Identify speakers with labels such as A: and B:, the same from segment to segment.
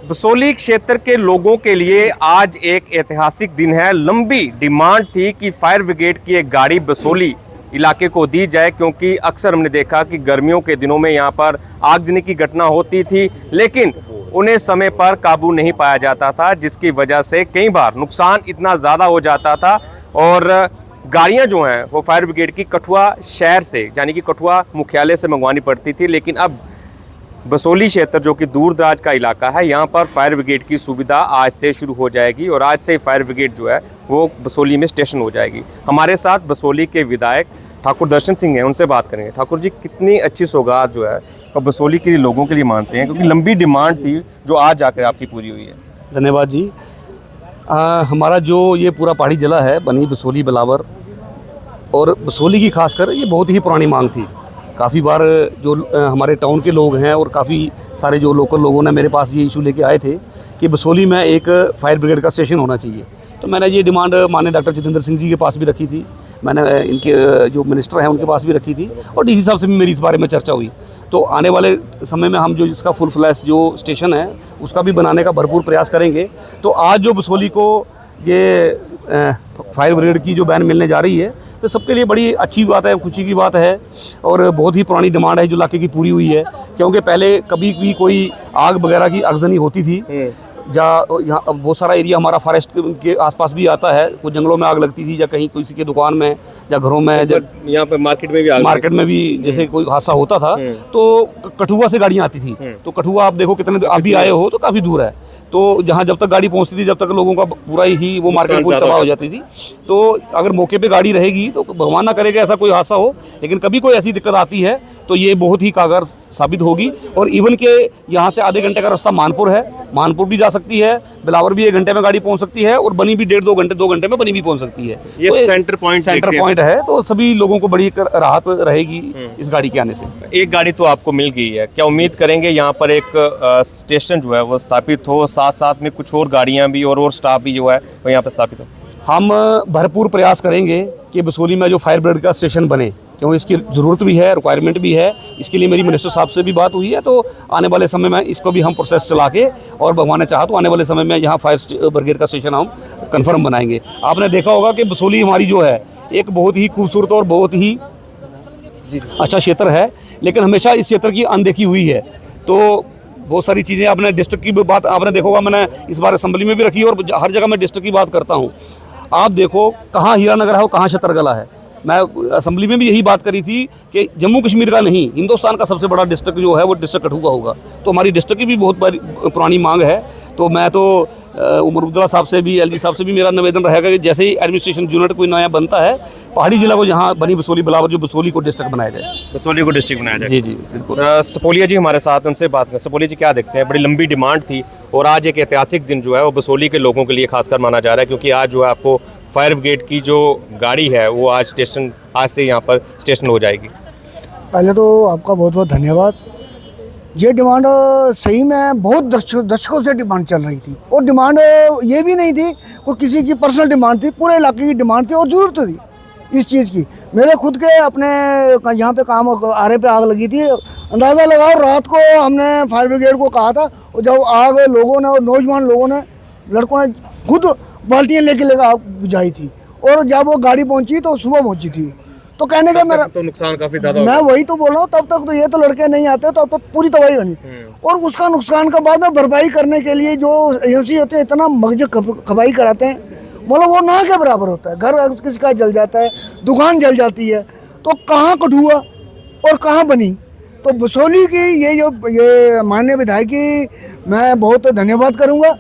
A: बसोली क्षेत्र के लोगों के लिए आज एक ऐतिहासिक दिन है। लंबी डिमांड थी कि फायर ब्रिगेड की एक गाड़ी बसोली इलाके को दी जाए, क्योंकि अक्सर हमने देखा कि गर्मियों के दिनों में यहाँ पर आगजनी की घटना होती थी, लेकिन उन्हें समय पर काबू नहीं पाया जाता था, जिसकी वजह से कई बार नुकसान इतना ज़्यादा हो जाता था और गाड़ियाँ जो हैं वो फायर ब्रिगेड की कठुआ शहर से यानी कि कठुआ मुख्यालय से मंगवानी पड़ती थी। लेकिन अब बसोली क्षेत्र जो कि दूर दराज का इलाका है, यहाँ पर फायर ब्रिगेड की सुविधा आज से शुरू हो जाएगी और आज से फायर ब्रिगेड जो है वो बसोली में स्टेशन हो जाएगी। हमारे साथ बसोली के विधायक ठाकुर दर्शन सिंह हैं, उनसे बात करेंगे। ठाकुर जी, कितनी अच्छी सौगात जो है और बसोली के लोगों के लिए मानते हैं, क्योंकि लंबी डिमांड थी जो आज जाकर आपकी पूरी हुई है।
B: धन्यवाद जी। हमारा जो ये पूरा पहाड़ी जिला है, बनी, बसोली, बिलावर और बसोली की खासकर ये बहुत ही पुरानी मांग थी। काफ़ी बार जो हमारे टाउन के लोग हैं और काफ़ी सारे जो लोकल लोगों ने मेरे पास ये इशू लेके आए थे कि बसोली में एक फायर ब्रिगेड का स्टेशन होना चाहिए। तो मैंने ये डिमांड माननीय डॉक्टर जितेंद्र सिंह जी के पास भी रखी थी, मैंने इनके जो मिनिस्टर हैं उनके पास भी रखी थी और डीसी साहब से भी मेरी इस बारे में चर्चा हुई। तो आने वाले समय में हम जो इसका फुल फ्लैश जो स्टेशन है उसका भी बनाने का भरपूर प्रयास करेंगे। तो आज जो बसोली को ये फायर ब्रिगेड की जो बैन मिलने जा रही है, तो सबके लिए बड़ी अच्छी बात है, खुशी की बात है और बहुत ही पुरानी डिमांड है जो इलाके की पूरी हुई है। क्योंकि पहले कभी भी कोई आग वगैरह की आगजनी होती थी, जहाँ यहाँ बहुत सारा एरिया हमारा फॉरेस्ट के आसपास भी आता है, कुछ जंगलों में आग लगती थी या कहीं किसी की दुकान में या घरों में,
A: यहाँ पे मार्केट में भी
B: जैसे कोई हादसा होता था तो कठुआ से गाड़ियाँ आती थी। तो कठुआ आप देखो कितने, आप भी आए हो तो काफ़ी दूर है, तो जहाँ जब तक गाड़ी पहुँचती थी जब तक लोगों का पूरा ही वो मार्केट पूरी तबाह हो जाती थी। तो अगर मौके पे गाड़ी रहेगी तो भगवान ना करेगा ऐसा कोई हादसा हो, लेकिन कभी कोई ऐसी दिक्कत आती है तो ये बहुत ही कारगर साबित होगी। और इवन के यहाँ से आधे घंटे का रास्ता मानपुर है, मानपुर भी जा सकती है, बिलावर भी 1 घंटे में गाड़ी पहुँच सकती है और बनी भी 1.5-2 घंटे में बनी भी पहुँच सकती है।
A: ये तो सेंटर पॉइंट
B: है, तो सभी लोगों को बड़ी राहत रहेगी इस गाड़ी के आने से।
A: एक गाड़ी तो आपको मिल गई है, क्या उम्मीद करेंगे यहाँ पर एक स्टेशन जो है वो स्थापित हो, साथ साथ में कुछ और गाड़ियाँ भी और स्टाफ भी जो है वो यहाँ पर स्थापित हो?
B: हम भरपूर प्रयास करेंगे कि बसोली में जो फायर ब्रिगेड का स्टेशन बने, क्योंकि इसकी ज़रूरत भी है, रिक्वायरमेंट भी है। इसके लिए मेरी मिनिस्टर साहब से भी बात हुई है, तो आने वाले समय में इसको भी हम प्रोसेस चला के और भगवान ने चाहा तो आने वाले समय में यहाँ फायर ब्रिगेड का स्टेशन हम कन्फर्म बनाएंगे। आपने देखा होगा कि बसोली हमारी जो है एक बहुत ही खूबसूरत और बहुत ही अच्छा क्षेत्र है, लेकिन हमेशा इस क्षेत्र की अनदेखी हुई है। तो बहुत सारी चीज़ें, आपने डिस्ट्रिक्ट की बात आपने देखा होगा, मैंने इस बार असेंबली में भी रखी और हर जगह मैं डिस्ट्रिक्ट की बात करता हूँ। आप देखो कहाँ हीरानगर है और कहाँ छतरगला है। मैं असेंबली में भी यही बात करी थी कि जम्मू कश्मीर का नहीं, हिंदुस्तान का सबसे बड़ा डिस्ट्रिक्ट जो है वो डिस्ट्रिक्ट कठुआ होगा। तो हमारी डिस्ट्रिक्ट की भी बहुत बड़ी पुरानी मांग है। तो मैं तो उमर अब्दुल्ला साहब से भी, एलजी साहब से भी मेरा निवेदन रहेगा कि जैसे ही एडमिनिस्ट्रेशन यूनिट कोई नया बनता है, पहाड़ी जिला को यहाँ बनी, बसोली, बिलावर, जो बसोली को डिस्ट्रिक्ट बनाया जाए।
A: बसोली को डिस्ट्रिक्ट बनाया जाए।
B: जी जी बिल्कुल।
A: सपोलिया जी हमारे साथ, उनसे बात करें। सपोलिया जी, क्या देखते हैं, बड़ी लंबी डिमांड थी और आज एक ऐतिहासिक दिन जो है वो बसोली के लोगों के लिए खासकर माना जा रहा है, क्योंकि आज जो है आपको फायर ब्रिगेड की जो गाड़ी है वो आज से यहाँ पर स्टेशन हो जाएगी।
C: पहले तो आपका बहुत बहुत धन्यवाद। ये डिमांड सही में बहुत दशकों से डिमांड चल रही थी और डिमांड ये भी नहीं थी कोई किसी की पर्सनल डिमांड थी, पूरे इलाके की डिमांड थी और ज़रूरत थी इस चीज़ की। मेरे खुद के अपने यहाँ पे काम आरे पे आग लगी थी, अंदाज़ा लगाओ, रात को हमने फायर ब्रिगेड को कहा था और जब आग लोगों ने और नौजवान लोगों ने, लड़कों ने खुद बाल्टियाँ लेके आग बुझाई थी और जब वो गाड़ी पहुँची तो सुबह पहुँची थी। तो कहने का मेरा
A: तो नुकसान काफी ज्यादा,
C: मैं वही तो बोल रहा हूँ, तब तक तो ये तो लड़के नहीं आते, तब तो पूरी तबाही बनी। और उसका नुकसान का बाद में भरपाई करने के लिए जो एजेंसी होते हैं इतना मगज खपाई कराते हैं, मतलब वो ना के बराबर होता है। घर किसी का जल जाता है, दुकान जल जाती है, तो कहाँ कठुआ और कहाँ बनी। तो बसोली की ये माननीय विधायक की मैं बहुत धन्यवाद करूँगा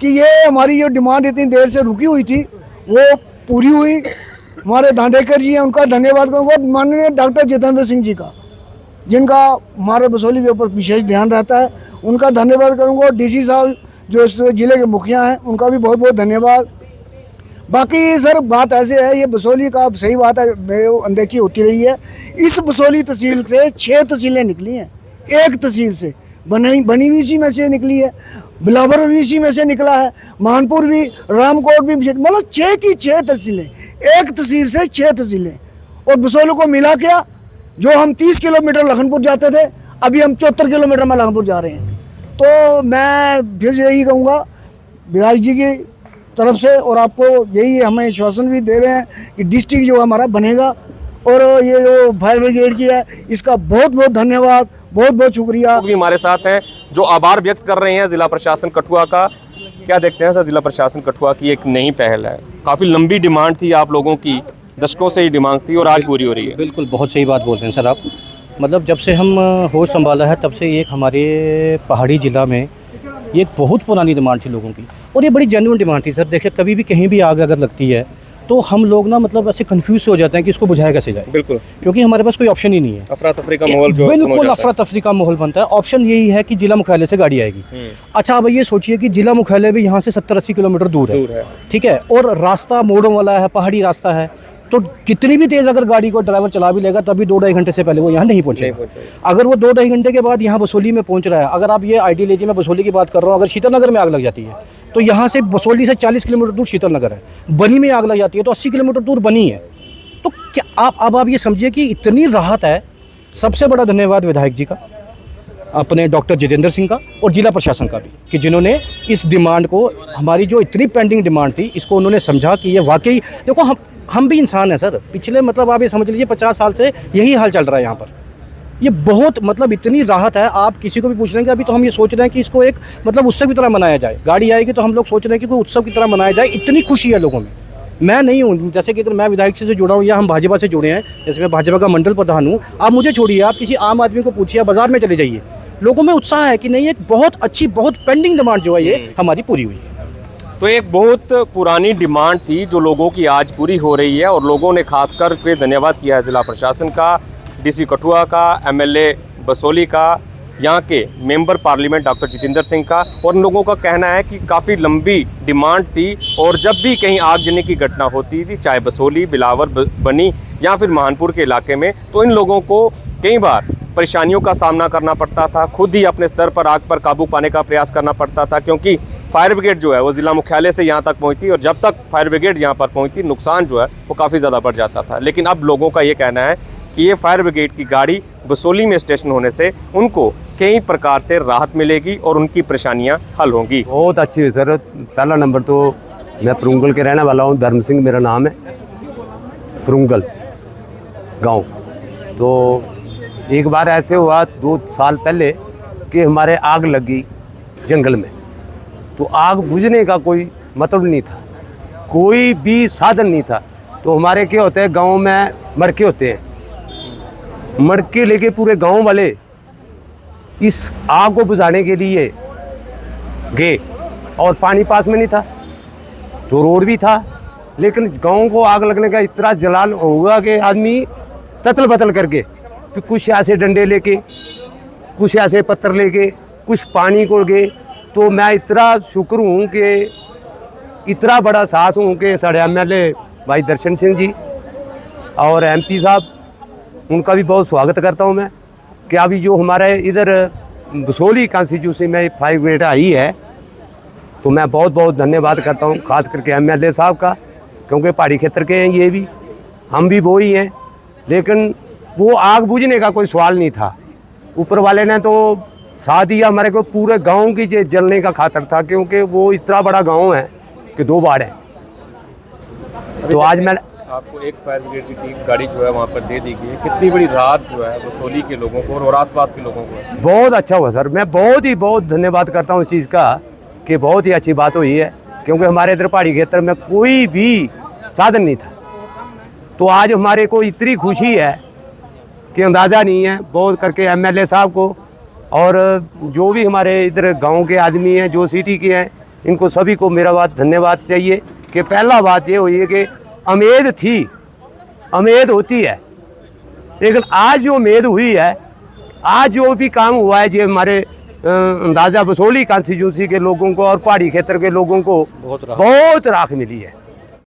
C: कि ये हमारी जो डिमांड इतनी देर से रुकी हुई थी वो पूरी हुई। हमारे दांडेकर जी हैं, उनका धन्यवाद करूँगा। माननीय डॉक्टर जितेंद्र सिंह जी का, जिनका हमारे बसोली के ऊपर विशेष ध्यान रहता है, उनका धन्यवाद करूँगा। डीसी साहब जो इस ज़िले के मुखिया हैं, उनका भी बहुत बहुत धन्यवाद। बाकी सर बात ऐसे है, ये बसोली का सही बात है, अनदेखी होती रही है। इस बसोली तहसील से 6 तहसीलें निकली हैं, एक तहसील से बनी वीसी में से निकली है, बिलावर वीसी में से निकला है, मानपुर भी, रामकोट भी, मतलब 6 की 6 तहसीलें, एक तहसील से 6 तहसीलें। और बसोली को मिला क्या, जो हम 30 किलोमीटर लखनपुर जाते थे, अभी हम 74 किलोमीटर में लखनपुर जा रहे हैं। तो मैं फिर यही कहूँगा विधायक जी की तरफ से, और आपको यही हमें आश्वासन भी दे रहे हैं कि डिस्ट्रिक्ट जो हमारा बनेगा। और ये जो फायर ब्रिगेड की है इसका बहुत बहुत धन्यवाद, बहुत बहुत शुक्रिया।
A: लोग भी हमारे साथ हैं जो आभार व्यक्त कर रहे हैं जिला प्रशासन कठुआ का। क्या देखते हैं सर, जिला प्रशासन कठुआ की एक नई पहल है, काफ़ी लंबी डिमांड थी आप लोगों की, दशकों से ही डिमांड थी और आज पूरी हो रही है।
D: बिल्कुल, बहुत सही बात बोल रहे हैं सर आप। मतलब जब से हम होश संभाला है तब से एक हमारे पहाड़ी ज़िला में ये एक बहुत पुरानी डिमांड थी लोगों की, और ये बड़ी जेन्युइन डिमांड थी सर। देखिए, कभी भी कहीं भी आग अगर लगती है तो हम लोग ना मतलब ऐसे कंफ्यूज हो जाते हैं कि इसको बुझाया कैसे जाए,
A: बिल्कुल,
D: क्योंकि हमारे पास कोई ऑप्शन ही नहीं है।
A: अफरा तफरी का माहौल जो
D: बिल्कुल अफरा तफरी का माहौल बनता है। ऑप्शन यही है कि जिला मुख्यालय से गाड़ी आएगी। अच्छा, अब ये सोचिए कि जिला मुख्यालय भी यहाँ से 70-80 किलोमीटर दूर है, ठीक है, और रास्ता मोड़ों वाला है, पहाड़ी रास्ता है, तो कितनी भी तेज़ अगर गाड़ी को ड्राइवर चला भी लेगा तभी 2-2.5 घंटे से पहले वो यहाँ नहीं पहुँचेगा। अगर वो 2-2.5 घंटे के बाद यहाँ बसोली में पहुँच रहा है, अगर आप ये आइडिया लीजिए, मैं बसोली की बात कर रहा हूँ, अगर शीतल नगर में आग लग जाती है तो यहाँ से बसोली से 40 किलोमीटर दूर शीतल नगर है, बनी में आग लग जाती है तो 80 किलोमीटर दूर बनी है। तो क्या आप ये समझिए कि इतनी राहत है। सबसे बड़ा धन्यवाद विधायक जी का, अपने डॉक्टर जितेंद्र सिंह का, और जिला प्रशासन का भी, कि जिन्होंने इस डिमांड को, हमारी जो इतनी पेंडिंग डिमांड थी, इसको उन्होंने समझा कि ये वाकई, देखो हम भी इंसान हैं सर। पिछले मतलब आप ये समझ लीजिए 50 साल से यही हाल चल रहा है यहाँ पर। ये बहुत मतलब इतनी राहत है। आप किसी को भी पूछ लेंगे, अभी तो हम ये सोच रहे हैं कि इसको एक मतलब उत्सव की तरह मनाया जाए। गाड़ी आएगी तो हम लोग सोच रहे हैं कि कोई उत्सव की तरह मनाया जाए। इतनी खुशी है लोगों में। मैं नहीं हूँ, जैसे कि अगर मैं विधायक से जुड़ा हूँ या हम भाजपा से जुड़े हैं, जैसे मैं भाजपा का मंडल प्रधान हूँ, आप मुझे छोड़िए, आप किसी आम आदमी को पूछिए, बाजार में चले जाइए, लोगों में उत्साह है कि नहीं, एक बहुत अच्छी, बहुत पेंडिंग डिमांड जो है ये हमारी पूरी हुई है।
A: तो एक बहुत पुरानी डिमांड थी जो लोगों की आज पूरी हो रही है, और लोगों ने खासकर पे धन्यवाद किया है जिला प्रशासन का, डीसी कठुआ का, एमएलए बसोली का, यहाँ के member parliament doctor Jitendra Singh का। और उन लोगों का कहना है कि काफ़ी लंबी डिमांड थी, और जब भी कहीं आगजनी की घटना होती थी, चाहे बसोली, बिलावर, बनी या फिर महानपुर के इलाके में, तो इन लोगों को कई बार परेशानियों का सामना करना पड़ता था, खुद ही अपने स्तर पर आग पर काबू पाने का प्रयास करना पड़ता था, क्योंकि फायर ब्रिगेड जो है वो ज़िला मुख्यालय से यहाँ तक पहुँचती, और जब तक फायर ब्रिगेड यहाँ पर पहुँचती नुकसान जो है वो काफ़ी ज़्यादा बढ़ जाता था। लेकिन अब लोगों का ये कहना है कि ये फायर ब्रिगेड की गाड़ी बसोली में स्टेशन होने से उनको कई प्रकार से राहत मिलेगी और उनकी परेशानियाँ हल होंगी।
E: बहुत अच्छी है सर। पहला नंबर तो मैं पुरुंगल के रहने वाला हूँ, धर्म सिंह मेरा नाम है, पुरुंगल गांव। तो एक बार ऐसे हुआ 2 साल पहले कि हमारे आग लगी जंगल में, तो आग बुझने का कोई मतलब नहीं था, कोई भी साधन नहीं था। तो हमारे क्या होते हैं, गांव में मड़के होते हैं, मड़के लेके पूरे गांव वाले इस आग को बुझाने के लिए गए, और पानी पास में नहीं था तो रोड भी था, लेकिन गांव को आग लगने का इतना जलाल होगा कि आदमी ततल बतल करके, कि कुछ ऐसे डंडे लेके, कुछ ऐसे पत्थर लेके, कुछ पानी को गए। तो मैं इतना शुक्र हूँ कि इतना बड़ा साहस हूँ कि साढ़े एमएलए भाई दर्शन सिंह जी और एमपी साहब, उनका भी बहुत स्वागत करता हूँ मैं, कि अभी जो हमारे इधर बसोली कॉन्स्टिट्यूंसी में फायर ब्रिगेड आई है, तो मैं बहुत बहुत धन्यवाद करता हूँ, खास करके एमएलए साहब का, क्योंकि पहाड़ी क्षेत्र के हैं ये भी, हम भी वो ही हैं। लेकिन वो आग बुझने का कोई सवाल नहीं था, ऊपर वाले ने तो साथ दिया हमारे को, पूरे गांव की जलने का खातर था, क्योंकि वो इतना बड़ा गांव है कि 2 बाढ़ है। तो आज मैं
A: आपको एक फायर ब्रिगेड की टीम गाड़ी जो है वहाँ पर दे दी गई है, कितनी बड़ी राहत जो है बसोली के लोगों को और आसपास के लोगों को।
E: बहुत अच्छा हुआ सर, मैं बहुत धन्यवाद करता हूँ इस चीज़ का, कि बहुत ही अच्छी बात हुई है, क्योंकि हमारे इधर पहाड़ी क्षेत्र में कोई भी साधन नहीं था। तो आज हमारे को इतनी खुशी है कि अंदाज़ा नहीं है। बहुत करके एमएलए साहब को और जो भी हमारे इधर गांव के आदमी हैं, जो सिटी के हैं, इनको सभी को मेरा बात धन्यवाद चाहिए। कि पहला बात ये हुई है कि उम्मीद थी, उम्मीद होती है, लेकिन आज जो उम्मीद हुई है, आज जो भी काम हुआ है, ये हमारे अंदाज़ा बसोली कॉन्स्टिट्यूंसी के लोगों को और पहाड़ी क्षेत्र के लोगों को बहुत राहत मिली है।